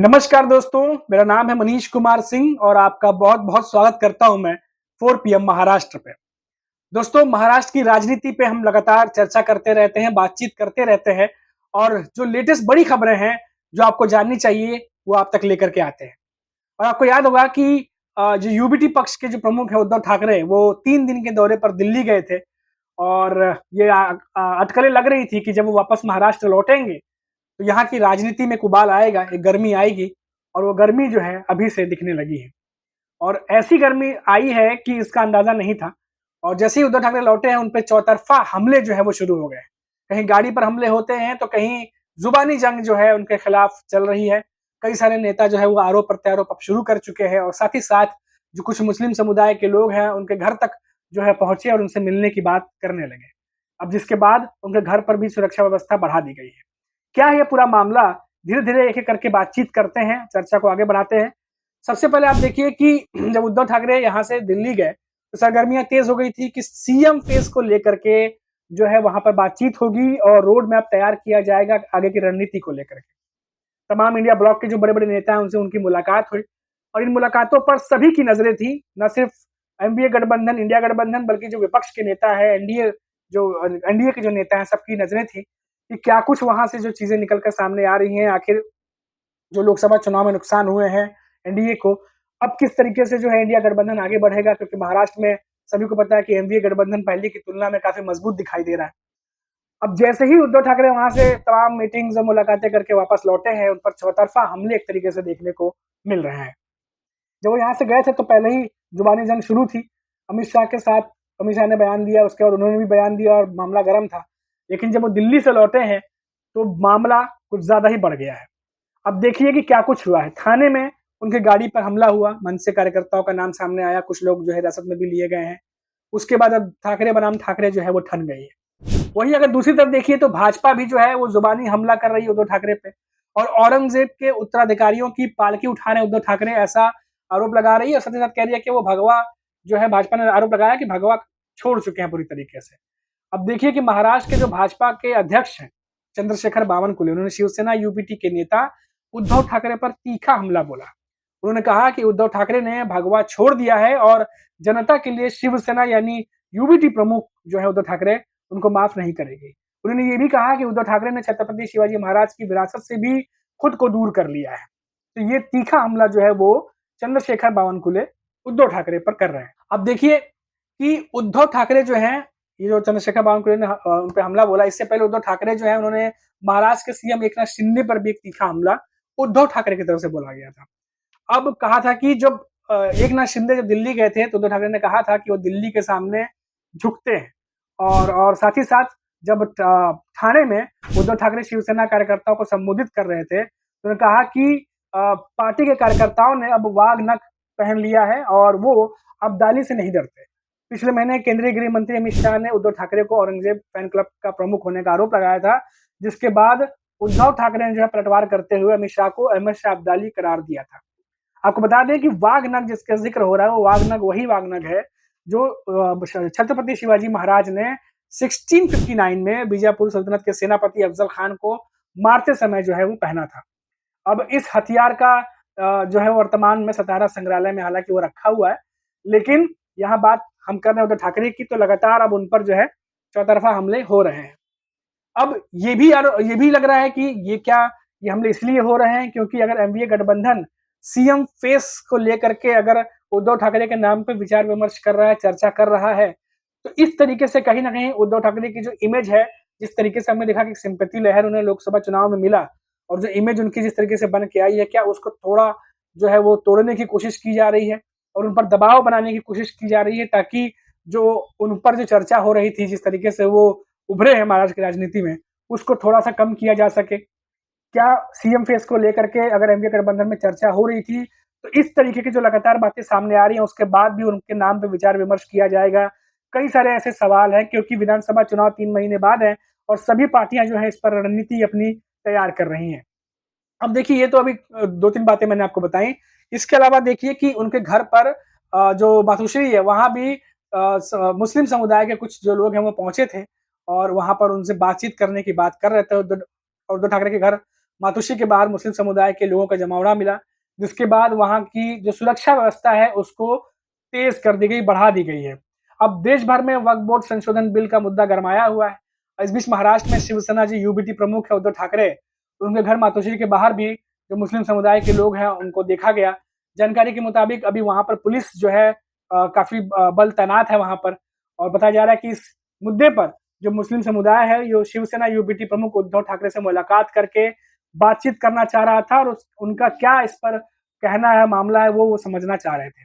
नमस्कार दोस्तों, मेरा नाम है मनीष कुमार सिंह और आपका बहुत-बहुत स्वागत करता हूं मैं 4 पीएम महाराष्ट्र पे। दोस्तों, महाराष्ट्र की राजनीति पे हम लगातार चर्चा करते रहते हैं, बातचीत करते रहते हैं और जो लेटेस्ट बड़ी खबरें हैं, जो आपको जाननी चाहिए, वो आप तक लेकर के आते हैं। और आपको याद होगा कि जो यूबीटी पक्ष के जो प्रमुख हैं उद्धव ठाकरे, वो 3 दिन के दौरे पर दिल्ली गए थे और ये अटकलें लग रही थी कि जब वो वापस महाराष्ट्र लौटेंगे तो यहाँ की राजनीति में एक उबाल आएगा, एक गर्मी आएगी और वो गर्मी जो है अभी से दिखने लगी है। और ऐसी गर्मी आई है कि इसका अंदाजा नहीं था और जैसे ही उद्धव ठाकरे लौटे हैं उन पे चौतरफा हमले जो है वो शुरू हो गए। कहीं गाड़ी पर हमले होते हैं तो कहीं जुबानी जंग जो है उनके खिलाफ चल रही है। कई सारे नेता जो है वो आरोप प्रत्यारोप अब शुरू कर चुके हैं और साथ ही साथ जो कुछ मुस्लिम समुदाय के लोग हैं उनके घर तक जो है पहुंचे और उनसे मिलने की बात करने लगे। अब जिसके बाद उनके घर पर भी सुरक्षा व्यवस्था बढ़ा दी गई है। क्या है ये पूरा मामला? धीरे-धीरे एक-एक करके बातचीत करते हैं, चर्चा को आगे बढ़ाते हैं। सबसे पहले आप देखिए कि जब उद्धव ठाकरे यहाँ से दिल्ली गए, तो सरगर्मियाँ तेज़ हो गई थी कि सीएम फेस को लेकर के जो है वहाँ पर बातचीत होगी और रोड मैप तैयार किया जाएगा आगे की रणनीति को लेकर के। तमाम इंडिया ब्लॉक के जो बड़े-बड़े नेता हैं, उनसे उनकी मुलाकात हुई और इन मुलाकातों पर सभी की नज़रें थी, ना सिर्फ एनडीए गठबंधन, इंडिया गठबंधन बल्कि जो विपक्ष के नेता हैं, एनडीए के जो नेता हैं, सबकी नज़रें थी कि क्या कुछ वहाँ से जो चीज़ें निकल कर सामने आ रही हैं, आखिर जो लोकसभा चुनाव में नुकसान हुए हैं एनडीए को, अब किस तरीके से जो है इंडिया गठबंधन आगे बढ़ेगा क्योंकि महाराष्ट्र में सभी को पता है कि एनडीए गठबंधन पहले की तुलना में काफ़ी मजबूत दिखाई दे रहा है। अब जैसे ही उद्धव ठाकरे वहाँ से तमाम मीटिंग्स और मुलाकातें करके वापस लौटे हैं, उन पर चौतरफा हमले एक तरीके से देखने को मिल रहे हैं। जब वो यहाँ से गए थे तो पहले ही जुबानी जंग शुरू थी। अमित शाह के साथ अमित शाह ने बयान दिया, उसके बाद उन्होंने भी बयान दिया और मामला गर्म था। लेकिन जब वो दिल्ली से लौटे हैं, तो मामला कुछ ज़्यादा ही बढ़ गया है। अब देखिए कि क्या कुछ हुआ है। थाने में उनकी गाड़ी पर हमला हुआ, मंच से कार्यकर्ताओं का नाम सामने आया, कुछ लोग जो है हिरासत में भी लिए गए हैं। उसके बाद अब ठाकरे बनाम ठाकरे जो है वो ठन गई है। वहीं अगर दूसरी तरफ देखिए तो भाजपा भी जो है वो ज़ुबानी हमला कर रही है उद्धव ठाकरे पे और औरंगज़ेब के उत्तराधिकारियों की पालकी उठा रहे हैं उद्धव ठाकरे, ऐसा आरोप लगा रही है और साथ ही साथ कह रही है कि वो भगवा जो है भाजपा ने आरोप लगाया कि भगवा छोड़ चुके हैं पूरी तरीके से। अब देखिए कि महाराष्ट्र के जो भाजपा के अध्यक्ष हैं, चंद्रशेखर बावनकुले, उन्होंने शिवसेना यूपीटी के नेता उद्धव ठाकरे पर तीखा हमला बोला। उन्होंने कहा कि उद्धव ठाकरे ने भगवा छोड़ दिया है और जनता के लिए शिवसेना यानी यूबीटी प्रमुख जो है उद्धव ठाकरे उनको माफ नहीं करेगी। उन्होंने ये भी कहा कि उद्धव ठाकरे ने छत्रपति शिवाजी महाराज की विरासत से भी खुद को दूर कर लिया है। तो ये तीखा हमला जो है वो चंद्रशेखर बावनकुले उद्धव ठाकरे पर कर रहे हैं। अब देखिए कि उद्धव ठाकरे जो हैं, ये जो चंद्रशेखर बावनकुले ने उन पे हमला बोला, इससे पहले उद्धव ठाकरे जो है उन्होंने महाराष्ट्र के सीएम एकनाथ शिंदे पर भी एक तीखा हमला उद्धव ठाकरे की तरफ से बोला गया था। अब कहा था कि जब एकनाथ शिंदे जब दिल्ली गए थे तो उद्धव ठाकरे ने कहा था कि वो दिल्ली के सामने झुकते हैं और साथ ही साथ जब ठाणे में उद्धव ठाकरे शिवसेना कार्यकर्ताओं को संबोधित कर रहे थे तो उन्होंने कहा कि पार्टी के कार्यकर्ताओं ने अब वाघ नख पहन लिया है और वो अब दाली से नहीं डरते। पिछले महीने केंद्रीय गृह मंत्री अमित शाह ने उद्धव ठाकरे को औरंगजेब फैन क्लब का प्रमुख होने का आरोप लगाया था, जिसके बाद उद्धव ठाकरे ने जो है पलटवार करते हुए अमित शाह को अहमद शाह अब्दाली करार दिया था। आपको बता दें कि वाघनग जिसका जिक्र हो रहा है वो वाघनग वही वाघनग है जो छत्रपति शिवाजी महाराज ने 1659 में बीजापुर सल्तनत के सेनापति अफजल खान को मारते समय जो है वो पहना था। अब इस हथियार का जो है वर्तमान में सतारा संग्रहालय में हालांकि वो रखा हुआ है, लेकिन यहाँ बात हम कर रहे हैं उद्धव ठाकरे की, तो लगातार अब उन पर जो है चौतरफा हमले हो रहे हैं। अब ये भी लग रहा है कि ये हमले इसलिए हो रहे हैं क्योंकि अगर एनडीए गठबंधन सीएम फेस को लेकर के अगर उद्धव ठाकरे के नाम पे विचार विमर्श कर रहा है, चर्चा कर रहा है, तो इस तरीके से कहीं ना कहीं उद्धव ठाकरे की जो इमेज है, जिस तरीके से हमने देखा कि सिंपैथी लहर उन्हें लोकसभा चुनाव में मिला और जो इमेज उनकी जिस तरीके से बन के आई है, क्या उसको थोड़ा जो है वो तोड़ने की कोशिश की जा रही है और उन पर दबाव बनाने की कोशिश की जा रही है ताकि जो उन पर जो चर्चा हो रही थी, जिस तरीके से वो उभरे हैं महाराष्ट्र की राजनीति में, उसको थोड़ा सा कम किया जा सके। क्या सीएम फेस को लेकर के अगर एनडीए गठबंधन में चर्चा हो रही थी, तो इस तरीके की जो लगातार बातें सामने आ रही हैं, उसके बाद भी उनके नाम पे विचार विमर्श किया जाएगा। कई सारे ऐसे सवाल हैं क्योंकि विधानसभा चुनाव 3 महीने बाद है और सभी पार्टियां जो है इस पर रणनीति अपनी तैयार कर रही हैं। अब देखिए ये तो अभी 2-3 बातें मैंने आपको बताई। इसके अलावा देखिए कि उनके घर पर जो मातोश्री है वहाँ भी मुस्लिम समुदाय के कुछ जो लोग हैं वो पहुंचे थे और वहां पर उनसे बातचीत करने की बात कर रहे थे। उद्धव ठाकरे के घर मातोश्री के बाहर मुस्लिम समुदाय के लोगों का जमावड़ा मिला, जिसके बाद वहाँ की जो सुरक्षा व्यवस्था है उसको तेज कर दी गई, बढ़ा दी गई है। अब देश भर में वक्फ बोर्ड संशोधन बिल का मुद्दा गरमाया हुआ है। इस बीच महाराष्ट्र में शिवसेना जो यूबीटी प्रमुख है उद्धव ठाकरे, उनके घर मातोश्री के बाहर भी जो मुस्लिम समुदाय के लोग हैं उनको देखा गया। जानकारी के मुताबिक अभी वहाँ पर पुलिस जो है काफ़ी बल तैनात है वहाँ पर, और बताया जा रहा है कि इस मुद्दे पर जो मुस्लिम समुदाय है, जो शिवसेना यूबीटी प्रमुख उद्धव ठाकरे से मुलाकात करके बातचीत करना चाह रहा था, और उनका क्या इस पर कहना है, मामला है, वो समझना चाह रहे थे।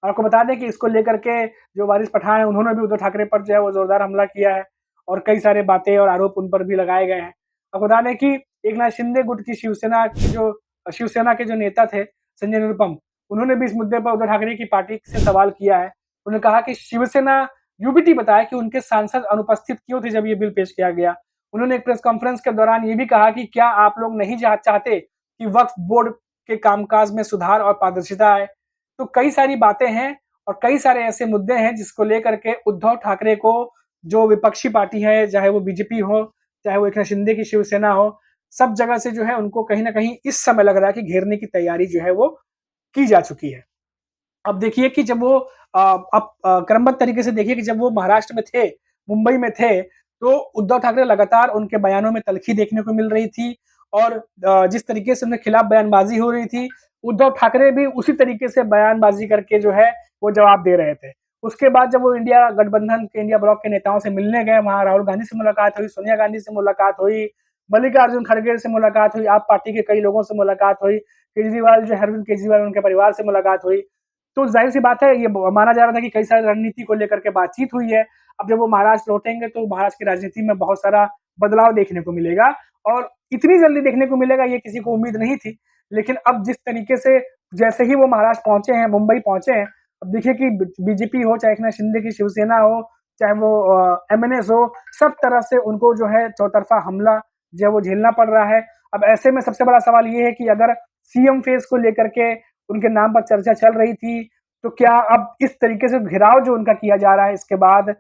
आपको बता दें कि इसको लेकर के जो वारिस पठान है, उन्होंने भी उद्धव ठाकरे पर जो है वो जोरदार हमला किया है, और कई सारे बातें और आरोप उन पर भी लगाए गए हैं। आपको बता दें कि एकनाथ शिंदे गुट की शिवसेना के जो नेता थे, संजय निरुपम, उन्होंने भी इस मुद्दे पर उद्धव ठाकरे की पार्टी से सवाल किया है। उन्होंने कहा कि शिवसेना यूबीटी बताया कि उनके सांसद अनुपस्थित क्यों थे जब ये बिल पेश किया गया। उन्होंने एक प्रेस कॉन्फ्रेंस के दौरान ये भी कहा कि क्या आप लोग नहीं चाहते कि वक्फ बोर्ड के कामकाज में सुधार और पारदर्शिता आए। तो कई सारी बातें हैं और कई सारे ऐसे मुद्दे हैं जिसको लेकर के उद्धव ठाकरे को जो विपक्षी पार्टी है, चाहे वो बीजेपी हो, चाहे वो एकनाथ शिंदे की शिवसेना हो, सब जगह से जो है उनको कहीं न कहीं इस समय लग रहा है कि घेरने की तैयारी जो है वो की जा चुकी है। अब देखिए कि जब वो क्रमबद्ध तरीके से देखिए कि जब वो महाराष्ट्र में थे, मुंबई में थे, तो उद्धव ठाकरे लगातार उनके बयानों में तल्खी देखने को मिल रही थी, और जिस तरीके से उनके खिलाफ बयानबाजी हो रही थी, उद्धव ठाकरे भी उसी तरीके से बयानबाजी करके जो है वो जवाब दे रहे थे। उसके बाद जब वो इंडिया गठबंधन के इंडिया ब्लॉक के नेताओं से मिलने गए, वहाँ राहुल गांधी से मुलाकात हुई, सोनिया गांधी से मुलाकात हुई, मल्लिकार्जुन खड़गे से मुलाकात हुई, आप पार्टी के कई लोगों से मुलाकात हुई, केजरीवाल जो अरविंद केजरीवाल उनके परिवार से मुलाकात हुई। तो जाहिर सी बात है, ये माना जा रहा था कि कई सारी रणनीति को लेकर के बातचीत हुई है। अब जब वो महाराष्ट्र लौटेंगे तो महाराष्ट्र की राजनीति में बहुत सारा बदलाव देखने को मिलेगा, और इतनी जल्दी देखने को मिलेगा ये किसी को उम्मीद नहीं थी। लेकिन अब जिस तरीके से जैसे ही वो महाराष्ट्र पहुंचे हैं, मुंबई पहुंचे हैं, अब देखिए कि बीजेपी हो, चाहे एकनाथ शिंदे की शिवसेना हो, चाहे वो एमएनएस हो, सब तरफ से उनको जो है चौतरफा हमला जो है वो झेलना पड़ रहा है। अब ऐसे में सबसे बड़ा सवाल ये है कि अगर सीएम फेस को लेकर के उनके नाम पर चर्चा चल रही थी, तो क्या अब इस तरीके से घेराव जो उनका किया जा रहा है, इसके बाद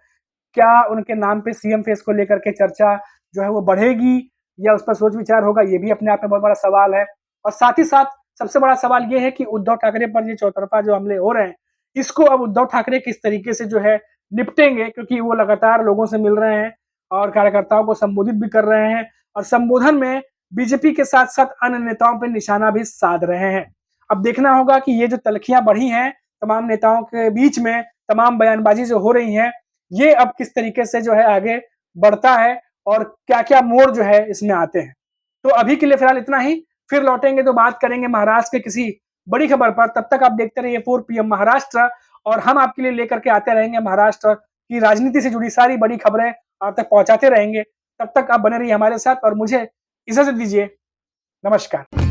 क्या उनके नाम पे सीएम फेस को लेकर के चर्चा जो है वो बढ़ेगी, या उस पर सोच विचार होगा, ये भी अपने आप में बहुत बड़ा सवाल है। और साथ ही साथ सबसे बड़ा सवाल ये है कि उद्धव ठाकरे पर ये चौतरफा जो हमले हो रहे हैं, इसको अब उद्धव ठाकरे किस तरीके से जो है निपटेंगे, क्योंकि वो लगातार लोगों से मिल रहे हैं और कार्यकर्ताओं को संबोधित भी कर रहे हैं, और संबोधन में बीजेपी के साथ साथ अन्य नेताओं पर निशाना भी साध रहे हैं। अब देखना होगा कि ये जो तल्खियां बढ़ी हैं तमाम नेताओं के बीच में, तमाम बयानबाजी जो हो रही है, ये अब किस तरीके से जो है आगे बढ़ता है, और क्या-क्या मोड़ जो है इसमें आते हैं। तो अभी के लिए फिलहाल इतना ही, फिर लौटेंगे तो बात करेंगे महाराष्ट्र के किसी बड़ी खबर पर। तब तक आप देखते रहिए 4 पीएम महाराष्ट्र, और हम आपके लिए लेकर के आते रहेंगे महाराष्ट्र की राजनीति से जुड़ी सारी बड़ी खबरें आप तक पहुंचाते रहेंगे। तब तक आप बने रहिए हमारे साथ, और मुझे इजाजत दीजिए। नमस्कार।